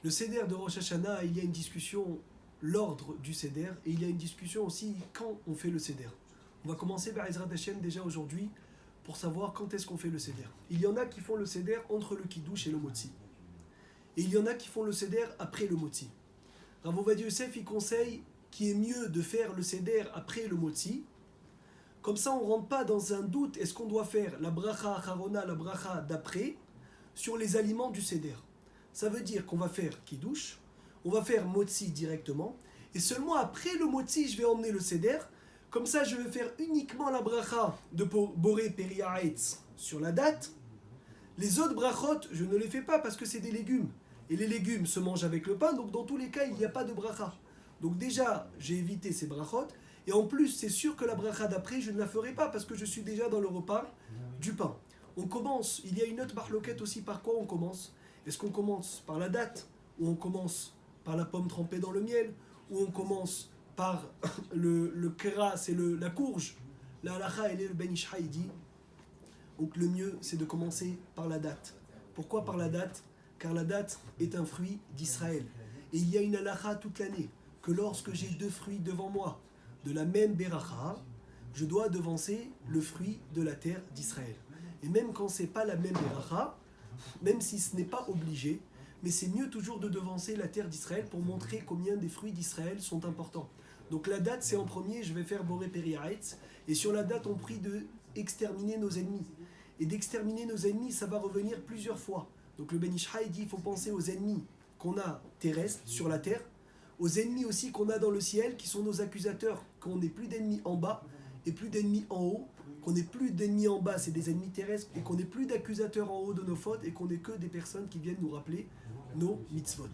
Le Seder de Rosh Hashanah, il y a une discussion, l'ordre du Seder, et il y a une discussion aussi quand on fait le Seder. On va commencer par Ezrat Hashem déjà aujourd'hui pour savoir quand est-ce qu'on fait le Seder. Il y en a qui font le Seder entre le Kiddush et le Motzi. Et il y en a qui font le Seder après le Motzi. Rav Ovadia Yosef, il conseille qu'il est mieux de faire le Seder après le Motzi. Comme ça, on ne rentre pas dans un doute, est-ce qu'on doit faire la bracha acharona, la bracha d'après, sur les aliments du Seder. Ça veut dire qu'on va faire Kiddush, on va faire Motzi directement, et seulement après le Motzi, je vais emmener le Seder. Comme ça, je vais faire uniquement la bracha de Boré Peri Haaretz sur la date. Les autres brachot, je ne les fais pas parce que c'est des légumes. Et les légumes se mangent avec le pain, donc dans tous les cas, il n'y a pas de bracha. Donc déjà, j'ai évité ces brachot. Et en plus, c'est sûr que la bracha d'après, je ne la ferai pas parce que je suis déjà dans le repas du pain. On commence, il y a une autre marloquette aussi, par quoi on commence? Est-ce qu'on commence par la date? Ou on commence par la pomme trempée dans le miel? Ou on commence par le kera, c'est la courge? La halacha, elle est le Ben Ish Chai dit. Donc le mieux, c'est de commencer par la date. Pourquoi par la date? Car la date est un fruit d'Israël. Et il y a une halacha toute l'année, que lorsque j'ai deux fruits devant moi, de la même beracha, je dois devancer le fruit de la terre d'Israël. Et même quand ce n'est pas la même beracha, même si ce n'est pas obligé, mais c'est mieux toujours de devancer la terre d'Israël pour montrer combien des fruits d'Israël sont importants. Donc la date, c'est en premier, je vais faire Boré Peri Haaretz, et sur la date, on prie de exterminer nos ennemis. Et d'exterminer nos ennemis, ça va revenir plusieurs fois. Donc le Ben Ish Chai dit, il faut penser aux ennemis qu'on a terrestres, sur la terre, aux ennemis aussi qu'on a dans le ciel, qui sont nos accusateurs, qu'on n'ait plus d'ennemis en bas et plus d'ennemis en haut, qu'on n'ait plus d'ennemis en bas, c'est des ennemis terrestres, et qu'on n'ait plus d'accusateurs en haut de nos fautes, et qu'on n'ait que des personnes qui viennent nous rappeler nos mitzvot.